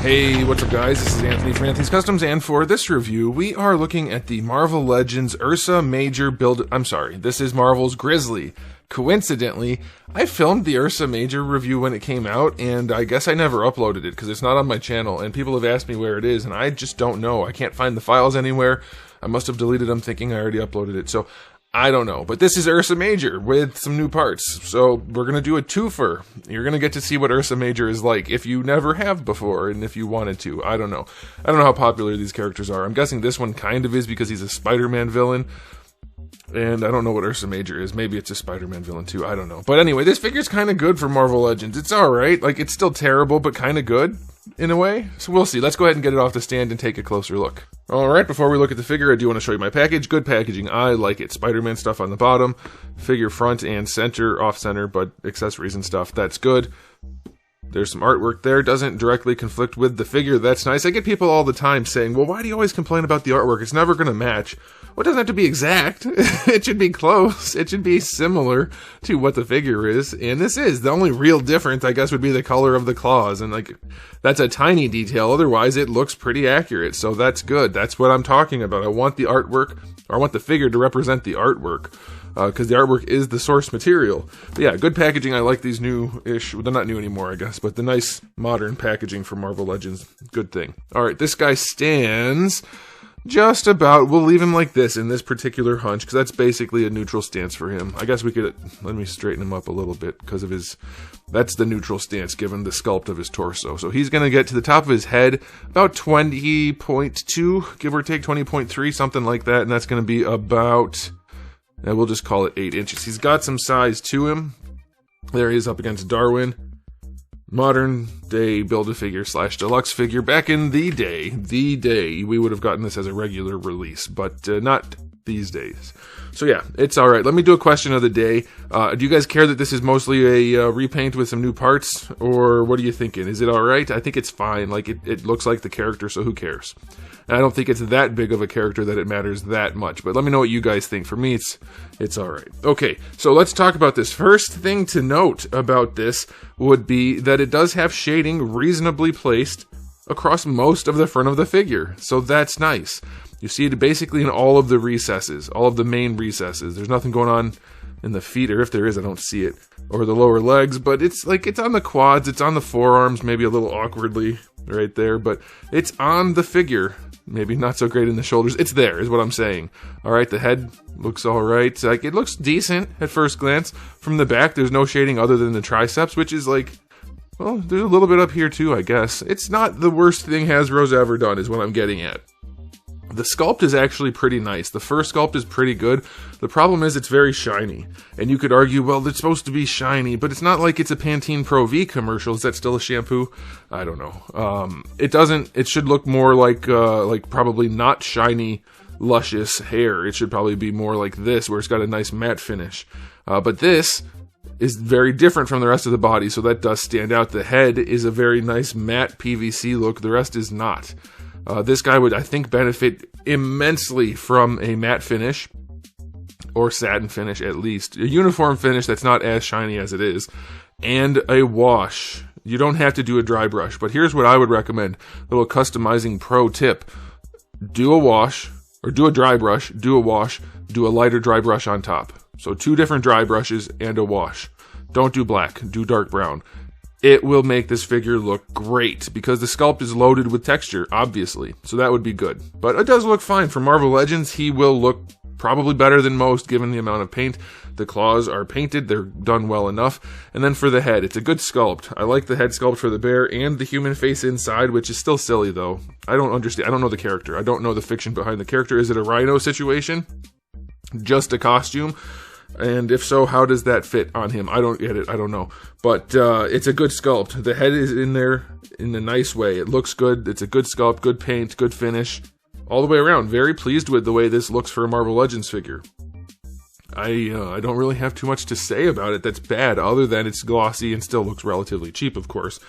Hey, what's up guys? This is Anthony from Anthony's Customs, and for this review, we are looking at the Marvel Legends Ursa Major build. I'm sorry, this is Marvel's GRIZZLY. Coincidentally, I filmed the Ursa Major review when it came out, and I guess I never uploaded it because it's not on my channel, and people have asked me where it is, and I just don't know. I can't find the files anywhere. I must have deleted them thinking I already uploaded it, so I don't know. But this is Ursa Major with some new parts, so we're going to do a twofer. You're going to get to see what Ursa Major is like if you never have before, and if you wanted to. I don't know. I don't know how popular these characters are. I'm guessing this one kind of is because he's a Spider-Man villain. And I don't know what Ursa Major is. Maybe it's a Spider-Man villain too. I don't know. But anyway, this figure's kind of good for Marvel Legends. It's alright. Like, it's still terrible, but kind of good, in a way. So we'll see. Let's go ahead and get it off the stand and take a closer look. Alright, before we look at the figure, I do want to show you my package. Good packaging. I like it. Spider-Man stuff on the bottom. Figure front and center, off-center, but accessories and stuff. That's good. There's some artwork there. Doesn't directly conflict with the figure. That's nice. I get people all the time saying, well, why do you always complain about the artwork? It's never going to match. Well, it doesn't have to be exact. It should be close. It should be similar to what the figure is. And this is. The only real difference, I guess, would be the color of the claws. And, like, that's a tiny detail. Otherwise, it looks pretty accurate. So that's good. That's what I'm talking about. I want the artwork, or I want the figure to represent the artwork. Because the artwork is the source material. But yeah, good packaging. I like these new-ish, well, they're not new anymore, I guess, but the nice modern packaging for Marvel Legends, good thing. Alright, this guy stands just about, we'll leave him like this in this particular hunch, because that's basically a neutral stance for him. I guess we could, let me straighten him up a little bit, because of his, that's the neutral stance given the sculpt of his torso. So he's going to get to the top of his head, about 20.2, give or take 20.3, something like that, and that's going to be about, and we'll just call it 8 inches. He's got some size to him. There he is up against Darwin. Modern day Build-A-Figure / deluxe figure. Back in the day, we would have gotten this as a regular release, but not these days. So yeah, it's alright. Let me do a question of the day. Do you guys care that this is mostly a repaint with some new parts? Or what are you thinking? Is it alright? I think it's fine. Like, it looks like the character, so who cares? And I don't think it's that big of a character that it matters that much. But let me know what you guys think. For me, it's alright. Okay, so let's talk about this. First thing to note about this would be that it does have shading reasonably placed across most of the front of the figure. So that's nice. You see it basically in all of the recesses, all of the main recesses. There's nothing going on in the feet, or if there is, I don't see it, or the lower legs, but it's like, it's on the quads, it's on the forearms, maybe a little awkwardly right there, but it's on the figure. Maybe not so great in the shoulders. It's there, is what I'm saying. Alright, the head looks alright. Like, it looks decent at first glance. From the back, there's no shading other than the triceps, which is like, well, there's a little bit up here too, I guess. It's not the worst thing Hasbro's ever done, is what I'm getting at. The sculpt is actually pretty nice. The first sculpt is pretty good. The problem is it's very shiny. And you could argue, well, it's supposed to be shiny, but it's not like it's a Pantene Pro V commercial. Is that still a shampoo? I don't know. It should look more like probably not shiny, luscious hair. It should probably be more like this, where it's got a nice matte finish. But this is very different from the rest of the body, so that does stand out. The head is a very nice matte PVC look. The rest is not. This guy would, I think, benefit immensely from a matte finish, or satin finish at least. A uniform finish that's not as shiny as it is, and a wash. You don't have to do a dry brush, but here's what I would recommend. A little customizing pro tip. Do a wash, or do a dry brush, do a wash, do a lighter dry brush on top. So 2 different dry brushes and a wash. Don't do black, do dark brown. It will make this figure look great, because the sculpt is loaded with texture, obviously, so that would be good. But it does look fine. For Marvel Legends, he will look probably better than most, given the amount of paint. The claws are painted, they're done well enough. And then for the head, it's a good sculpt. I like the head sculpt for the bear, and the human face inside, which is still silly, though. I don't understand, I don't know the character. I don't know the fiction behind the character. Is it a rhino situation? Just a costume? And if so, how does that fit on him? I don't get it. I don't know. But it's a good sculpt. The head is in there in a nice way. It looks good. It's a good sculpt, good paint, good finish. All the way around. Very pleased with the way this looks for a Marvel Legends figure. I don't really have too much to say about it that's bad, other than it's glossy and still looks relatively cheap, of course.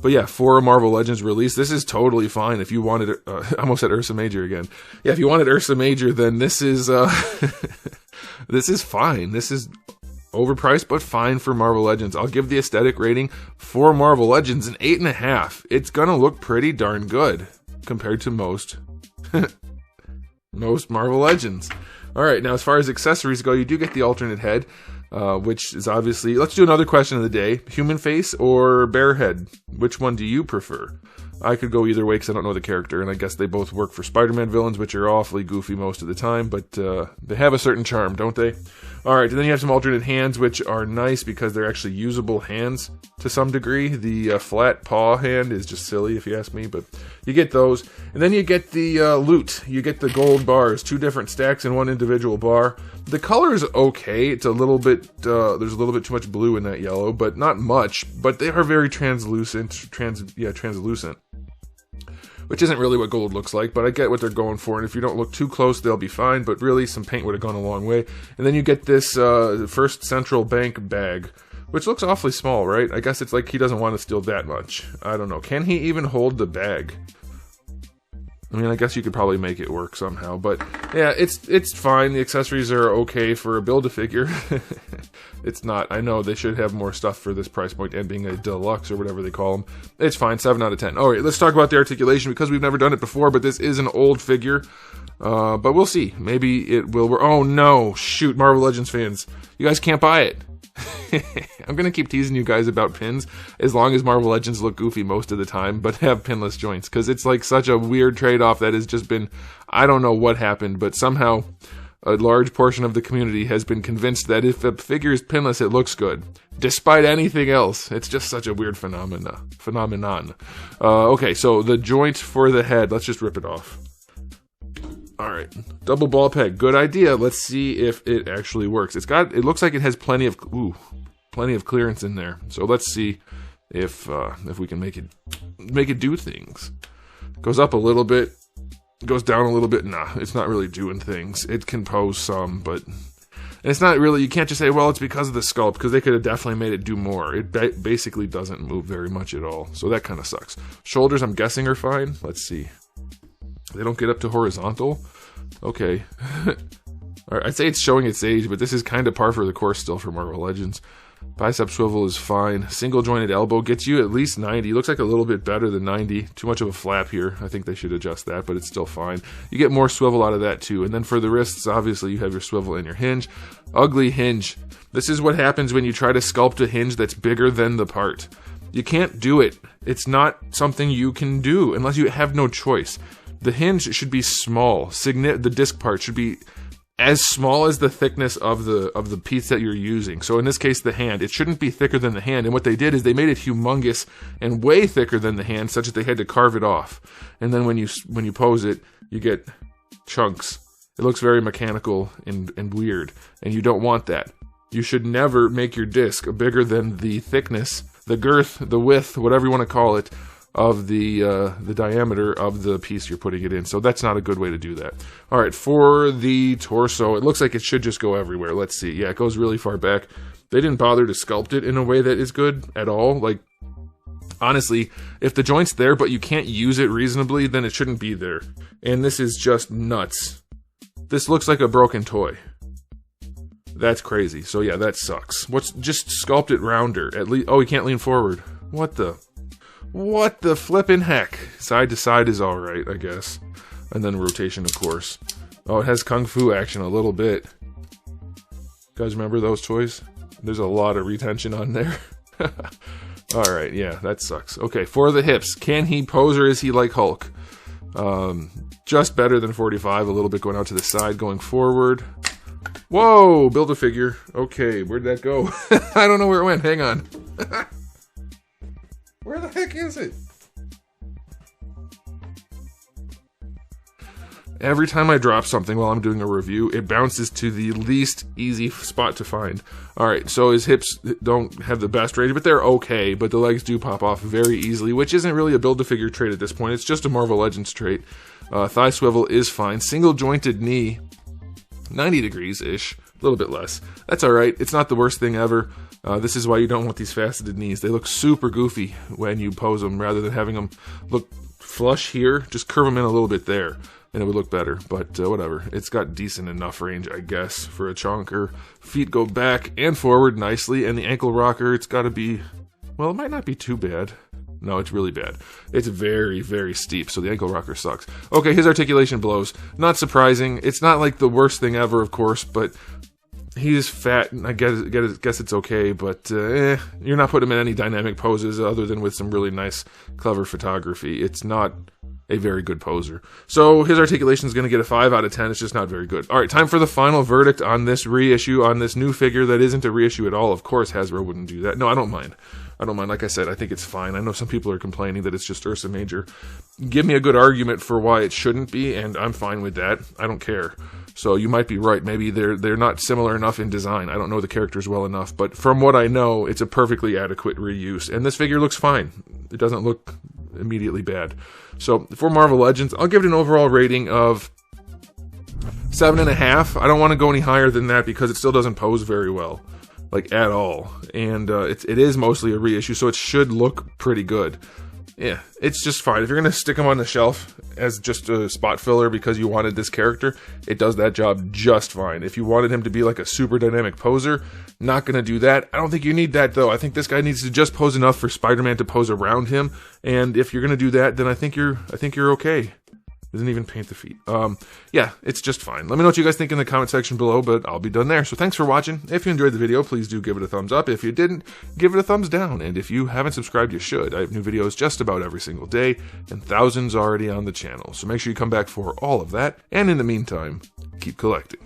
But yeah, for a Marvel Legends release, this is totally fine. If you wanted, I almost said Ursa Major again. Yeah, if you wanted Ursa Major, then this is, this is fine. This is Overpriced, but fine for Marvel Legends. I'll give the aesthetic rating for Marvel Legends an 8.5. It's gonna look pretty darn good compared to most most Marvel Legends. Alright, now as far as accessories go, you do get the alternate head, which is obviously... Let's do another question of the day. Human face or bear head? Which one do you prefer? I could go either way because I don't know the character, and I guess they both work for Spider-Man villains, which are awfully goofy most of the time, but they have a certain charm, don't they? Alright, and then you have some alternate hands, which are nice because they're actually usable hands to some degree. The flat paw hand is just silly, if you ask me, but you get those. And then you get the loot. You get the gold bars, 2 different stacks in one individual bar. The color is okay. It's a little bit, there's a little bit too much blue in that yellow, but not much. But they are very translucent, translucent. Which isn't really what gold looks like, but I get what they're going for, and if you don't look too close, they'll be fine, but really, some paint would have gone a long way. And then you get this First Central Bank bag, which looks awfully small, right? I guess it's like he doesn't want to steal that much. I don't know. Can he even hold the bag? I mean, I guess you could probably make it work somehow, but yeah, it's fine. The accessories are okay for a Build-A-Figure. It's not. I know they should have more stuff for this price point, and being a deluxe or whatever they call them. It's fine. 7 out of 10. Alright, let's talk about the articulation, because we've never done it before, but this is an old figure. But we'll see. Maybe it will work. Oh no! Shoot, Marvel Legends fans. You guys can't buy it. I'm gonna keep teasing you guys about pins as long as Marvel Legends look goofy most of the time, but have pinless joints, because it's like such a weird trade-off that has just been, I don't know what happened, but somehow a large portion of the community has been convinced that if a figure is pinless, it looks good, despite anything else. It's just such a weird phenomenon. Okay, so the joint for the head, let's just rip it off. Alright, double ball peg, good idea. Let's see if it actually works. It looks like it has plenty of clearance in there. So let's see if we can make it do things. Goes up a little bit, goes down a little bit. Nah, it's not really doing things. It can pose some, but it's not really, you can't just say, well, it's because of the sculpt, because they could have definitely made it do more. It basically doesn't move very much at all. So that kind of sucks. Shoulders, I'm guessing, are fine. Let's see. They don't get up to horizontal? Okay. Alright, I'd say it's showing its age, but this is kind of par for the course still for Marvel Legends. Bicep swivel is fine. Single jointed elbow gets you at least 90. Looks like a little bit better than 90. Too much of a flap here. I think they should adjust that, but it's still fine. You get more swivel out of that too. And then for the wrists, obviously you have your swivel and your hinge. Ugly hinge. This is what happens when you try to sculpt a hinge that's bigger than the part. You can't do it. It's not something you can do unless you have no choice. The hinge should be small. The disc part should be as small as the thickness of the piece that you're using. So in this case, the hand, it shouldn't be thicker than the hand. And what they did is they made it humongous and way thicker than the hand, such that they had to carve it off. And then when you pose it, you get chunks. It looks very mechanical and weird, and you don't want that. You should never make your disc bigger than the thickness, the girth, the width, whatever you want to call it, of the diameter of the piece you're putting it in. So that's not a good way to do that. Alright, for the torso, it looks like it should just go everywhere. Let's see. Yeah, it goes really far back. They didn't bother to sculpt it in a way that is good at all. Like, honestly, if the joint's there but you can't use it reasonably, then it shouldn't be there. And this is just nuts. This looks like a broken toy. That's crazy. So yeah, that sucks. Just sculpt it rounder. At least, oh, he can't lean forward. What the flippin' heck? Side to side is alright, I guess. And then rotation, of course. Oh, it has kung fu action a little bit. Guys remember those toys? There's a lot of retention on there. Alright, yeah, that sucks. Okay, for the hips. Can he pose, or is he like Hulk? Just better than 45, a little bit going out to the side, going forward. Whoa, Build-A-Figure. Okay, where'd that go? I don't know where it went, hang on. Where the heck is it? Every time I drop something while I'm doing a review, it bounces to the least easy spot to find. Alright, so his hips don't have the best range, but they're okay, but the legs do pop off very easily, which isn't really a Build-A-Figure trait at this point, it's just a Marvel Legends trait. Thigh swivel is fine. Single jointed knee, 90 degrees-ish, a little bit less. That's alright, it's not the worst thing ever. This is why you don't want these faceted knees. They look super goofy when you pose them, rather than having them look flush here. Just curve them in a little bit there. and it would look better, but whatever. It's got decent enough range, I guess, for a chonker. Feet go back and forward nicely, and the ankle rocker, it's got to be, well, it might not be too bad. No, it's really bad. It's very, very steep, so the ankle rocker sucks. Okay, his articulation blows. Not surprising. It's not like the worst thing ever, of course, but he's fat, and I guess it's okay, but you're not putting him in any dynamic poses other than with some really nice, clever photography. It's not a very good poser. So his articulation is going to get a 5 out of 10. It's just not very good. All right, time for the final verdict on this reissue, on this new figure that isn't a reissue at all. Of course, Hasbro wouldn't do that. No, I don't mind. I don't mind. Like I said, I think it's fine. I know some people are complaining that it's just Ursa Major. Give me a good argument for why it shouldn't be, and I'm fine with that. I don't care. So you might be right. Maybe they're not similar enough in design. I don't know the characters well enough, but from what I know, it's a perfectly adequate reuse. And this figure looks fine. It doesn't look immediately bad. So for Marvel Legends, I'll give it an overall rating of 7.5. I don't want to go any higher than that because it still doesn't pose very well, like at all. And it is mostly a reissue, so it should look pretty good. Yeah, it's just fine. If you're going to stick him on the shelf as just a spot filler because you wanted this character, it does that job just fine. If you wanted him to be like a super dynamic poser, not going to do that. I don't think you need that, though. I think this guy needs to just pose enough for Spider-Man to pose around him, and if you're going to do that, then I think you're okay. Doesn't even paint the feet. Yeah, it's just fine. Let me know what you guys think in the comment section below, but I'll be done there. So thanks for watching. If you enjoyed the video, please do give it a thumbs up. If you didn't, give it a thumbs down. And if you haven't subscribed, you should. I have new videos just about every single day, and thousands already on the channel. So make sure you come back for all of that. And in the meantime, keep collecting.